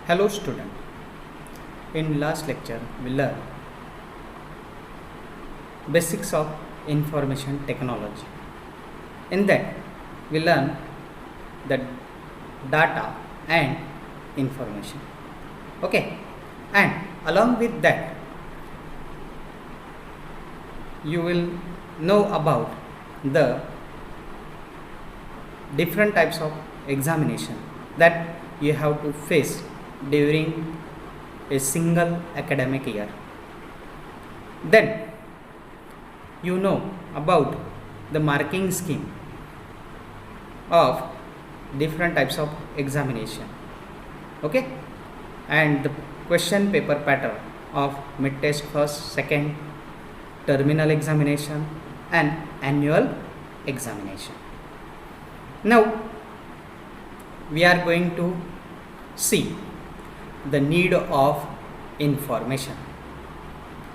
Hello student. In last lecture we learned basics of information technology. In that we learned the data and information. Okay, and along with that you will know about the different types of examination that you have to face during a single academic year. Then you know about the marking scheme of different types of examination. Okay, and the question paper pattern of mid test first, second, terminal examination and annual examination. Now we are going to see the need of information.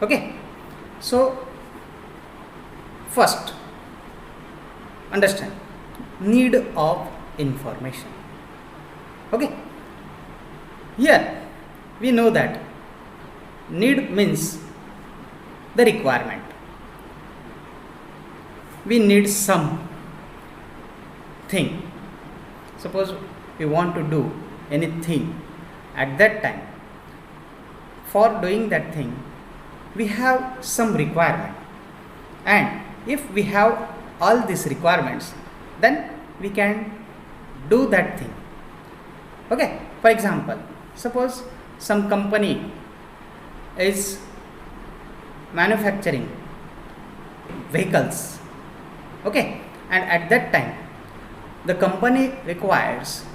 Okay, so first understand need of information. Okay, here we know that need means the requirement. We need some thing. Suppose we want to do anything at that time. For doing that thing we have some requirement, and if we have all these requirements then we can do that thing. Okay, for example, suppose some company is manufacturing vehicles. Okay, and at that time the company requires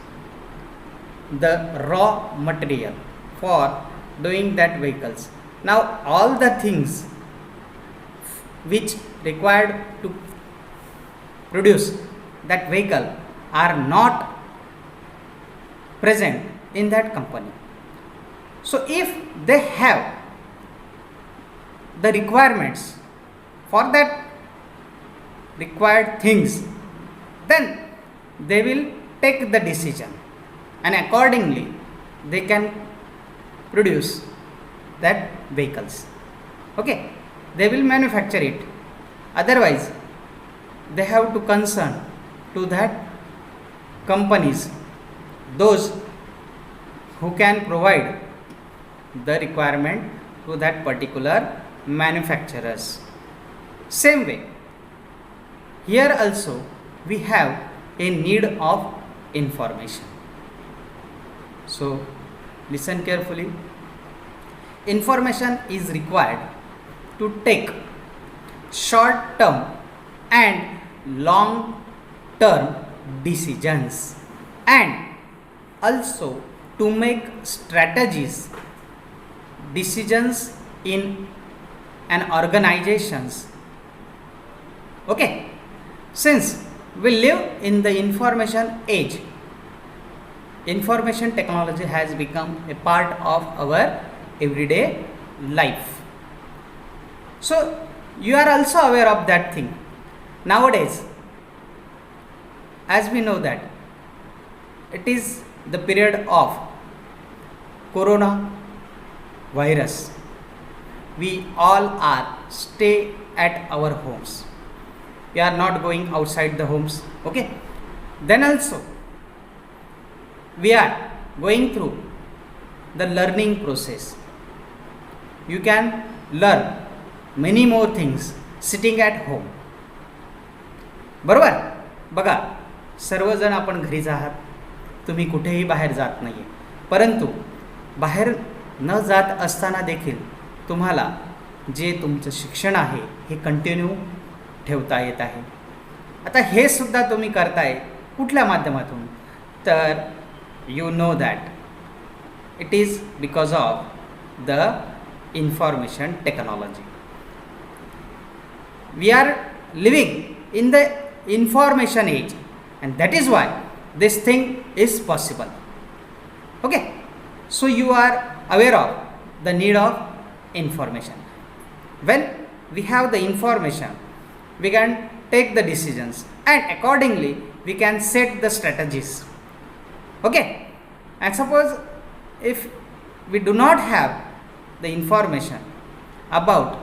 the raw material for doing that vehicles. Now all the things which required to produce that vehicle are not present in that company. So if they have the requirements for that required things, then they will take the decision and accordingly they can produce that vehicles. Okay, they will manufacture it. Otherwise they have to concern to that companies, those who can provide the requirement to that particular manufacturers. Same way here also we have a need of information. So listen carefully. Information is required to take short term and long term decisions, and also to make strategies decisions in an organizations. Okay, since we live in the information age, information technology has become a part of our everyday life. So you are also aware of that thing. Nowadays, as we know that it is the period of corona virus, we all are stay at our homes. We are not going outside the homes. Okay, then also we are going through the learning process. You can learn many more things sitting at home. बरोबर, बघा सर्वजण आपण घरीच आहात, तुम्ही कुठेही बाहेर जात नाही आहे, परंतु बाहेर न जात असताना देखील तुम्हाला जे तुमचं शिक्षण आहे हे कंटिन्यू ठेवता येत आहे. आता हे सुद्धा तुम्ही करताय कुठल्या माध्यमातून, तर you know that it is because of the information technology. We are living in the information age, and that is why this thing is possible. Okay, so you are aware of the need of information. When we have the information we can take the decisions, and accordingly we can set the strategies. Okay, and suppose If we do not have the information about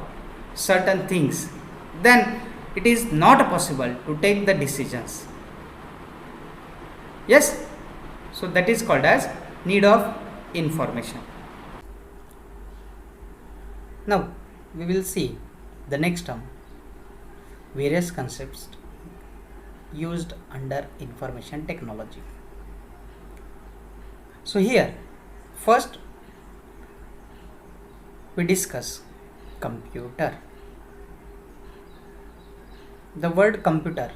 certain things, then it is not possible to take the decisions. Yes, so that is called as need of information. Now we will see the next term, various concepts used under information technology. So here first we discuss computer. The word computer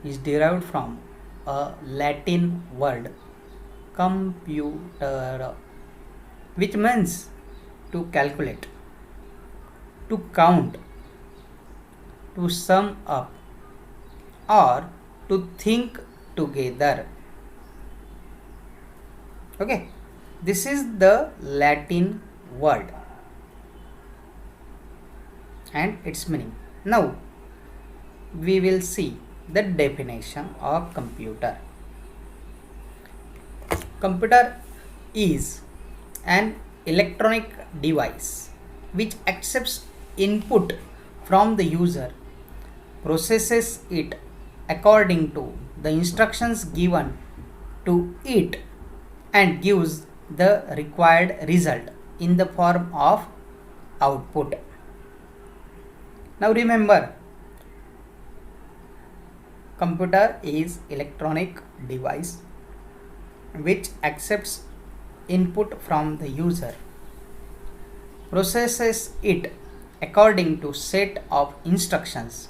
is derived from a Latin word computere, which means to calculate, to count, to sum up, or to think together. Okay, this is the Latin word and its meaning. Now we will see the definition of computer. Computer is an electronic device which accepts input from the user, processes it according to the instructions given to it, and gives the required result in the form of output. Now remember, computer is electronic device which accepts input from the user, processes it according to set of instructions,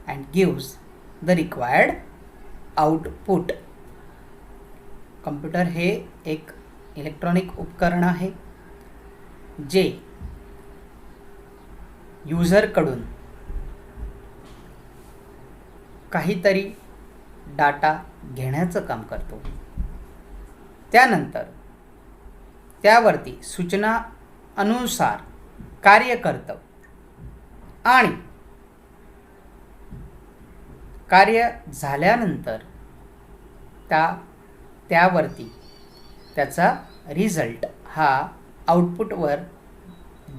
and gives the required output. Computer हे एक electronic उपकरण आहे जे युजरकडून काहीतरी data घेण्याचं काम करतो, त्यानंतर त्यावरती सूचना अनुसार कार्य करतं आणि कार्य झाल्यानंतर त्यावरती त्याचा रिझल्ट हा आउटपुटवर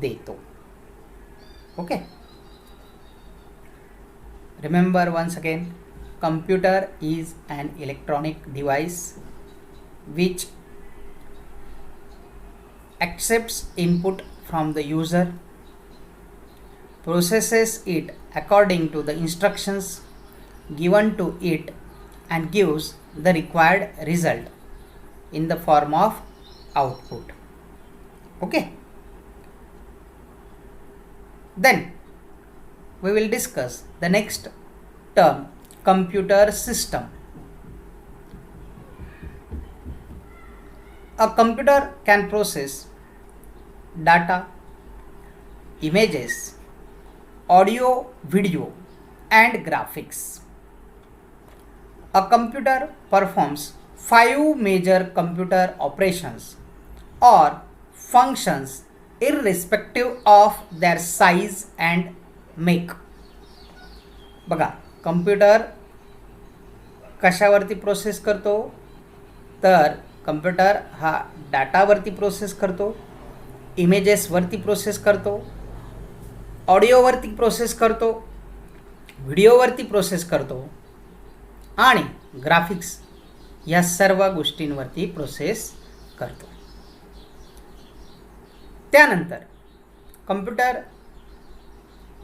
देतो. Okay, remember once again, computer is an electronic device which accepts input from the user, processes it according to the instructions given to it, and gives the required result in the form of output. Okay, then we will discuss the next term, computer system. A computer can process data, images, audio, video, and graphics. A computer performs 5 major computer operations or functions irrespective of their size and make. बघा, computer कशावरती process करतो, तर computer हा डाटावरती process करतो, इमेजेसवरती process करतो, ऑडिओवरती process करतो, व्हिडिओवरती process करतो आणि graphics या सर्व गोष्टींवरती प्रोसेस करतो. त्यानंतर कम्प्युटर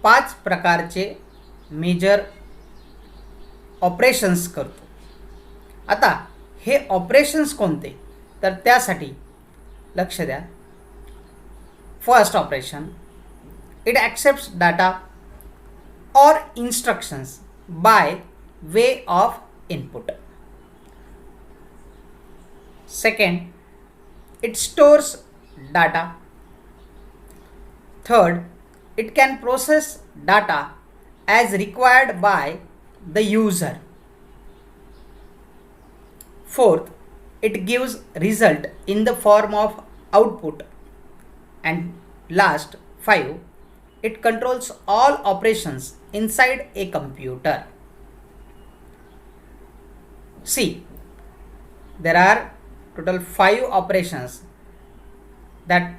5 प्रकारचे मेजर ऑपरेशन्स करतो. आता हे ऑपरेशन्स कोणते, तर त्यासाठी लक्ष द्या. First operation, it accepts data और instructions by way of input. Second, it stores data. Third, it can process data as required by the user. Fourth, it gives result in the form of output. And last, 5, it controls all operations inside a computer. See, there are total 5 operations that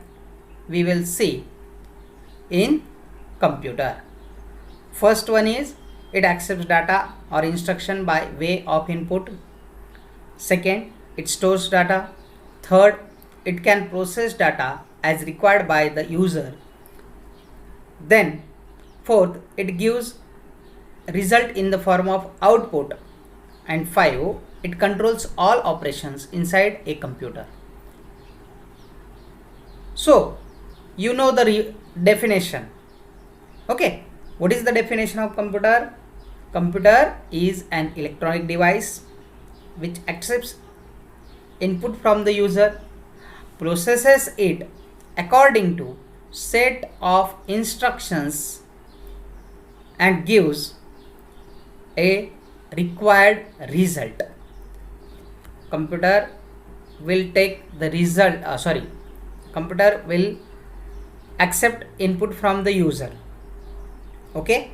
we will see in computer. First one is it accepts data or instruction by way of input. Second, it stores data. Third, it can process data as required by the user. Then fourth, it gives result in the form of output. And 5, it controls all operations inside a computer. So you know the definition. Okay, what is the definition of computer? Computer is an electronic device which accepts input from the user, processes it according to set of instructions and gives a required result. Computer will take the result, computer will accept input from the user. Okay,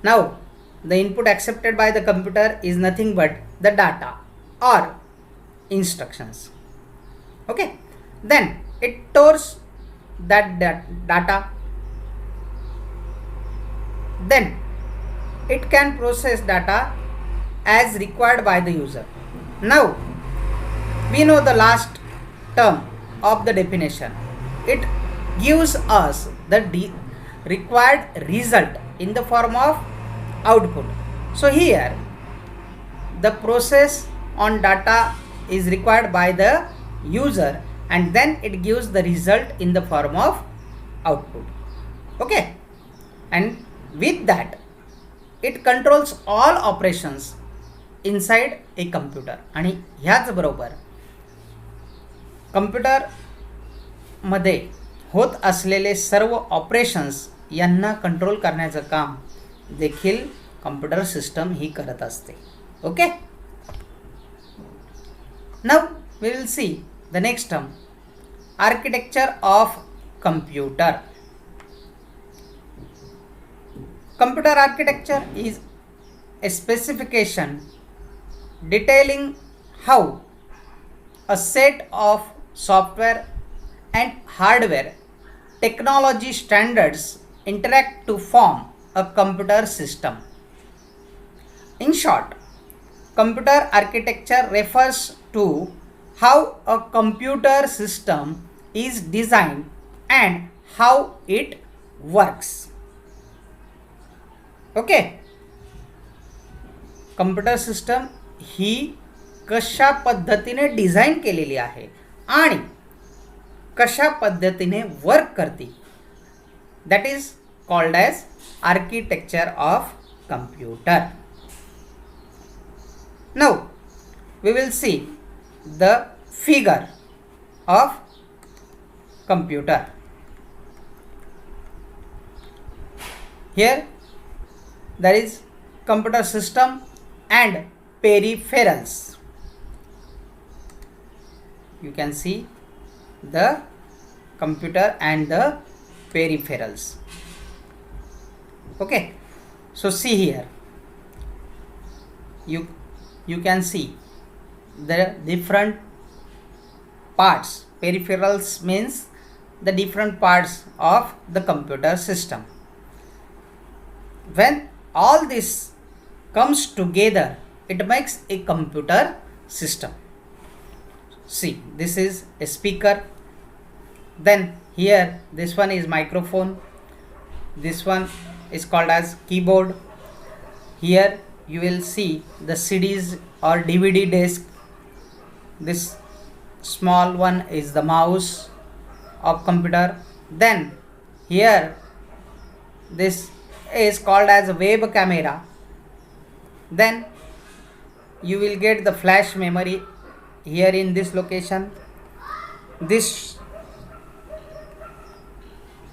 now the input accepted by the computer is nothing but the data or instructions. Okay, then it stores that data, then it can process data as required by the user. Now we know the last term of the definition. It gives us the required result in the form of output. So here the process on data is required by the user and then it gives the result in the form of output. Okay, and with that it controls all operations inside a computer. आणि ह्याच बरोबर computer मध्ये होत असलेले सर्व operations यांना control करण्याचं काम देखील कम्प्युटर सिस्टम ही करत असते. Okay, now we will see the next term, architecture of computer. Computer architecture is a specification detailing how a set of software and hardware technology standards interact to form a computer system. In short, computer architecture refers to how a computer system is designed and how it works. Okay, computer system ही कशा पद्धतीने design केलेली आहे आणि कशा पद्धतीने work करते, that is called as architecture of computer. Now we will see the figure of computer. Here there is computer system and peripherals. You can see the computer and the peripherals. Okay, so see here, you can see the different parts. Peripherals means the different parts of the computer system. When all this comes together, it makes a computer system. See, this is a speaker, then here this one is microphone, this one is called as keyboard. Here you will see the CDs or DVD disc. This small one is the mouse of computer. Then here this is called as a web camera. Then you will get the flash memory here in this location. This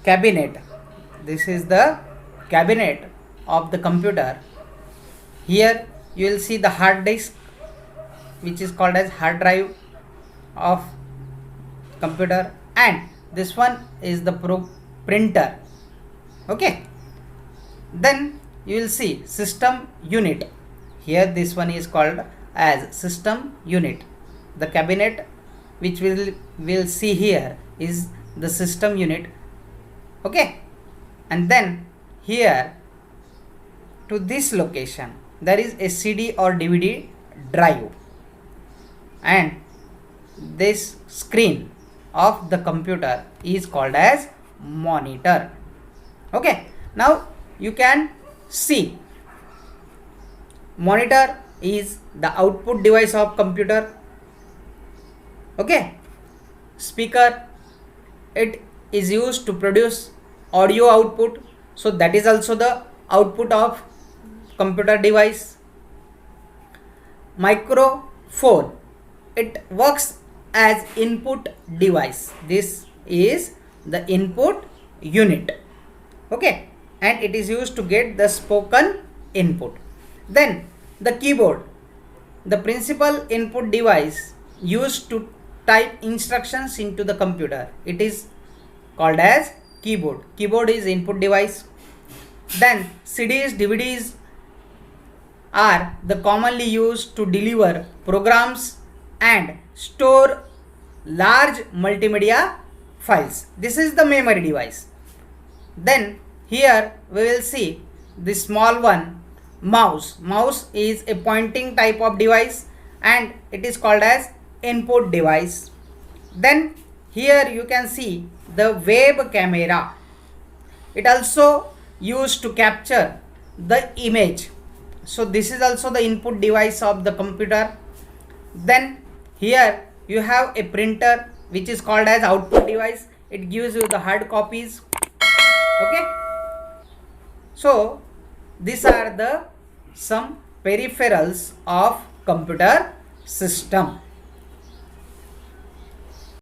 cabinet, this is the cabinet of the computer. Here you will see the hard disk, which is called as hard drive of computer, and this one is the printer. Okay, then you will see system unit. Here this one is called as system unit. The cabinet which will see here is the system unit. Okay, and then here to this location there is a CD or DVD drive, and this screen of the computer is called as monitor. Okay, now you can see monitor is the output device of computer. Okay, speaker, it is used to produce audio output, so that is also the output of computer device. Microphone, it works as input device. This is the input unit. Okay, and it is used to get the spoken input. Then the keyboard, the principal input device used to type instructions into the computer. It is called as keyboard. Keyboard is input device. Then CDs, DVDs are the commonly used to deliver programs and store large multimedia files. This is the memory device. Then here we will see the small one, mouse. Mouse is a pointing type of device and it is called as input device. Then here you can see the web camera. It also used to capture the image. So this is also the input device of the computer. Then here you have a printer which is called as output device. It gives you the hard copies. Okay, so these are the some peripherals of computer system.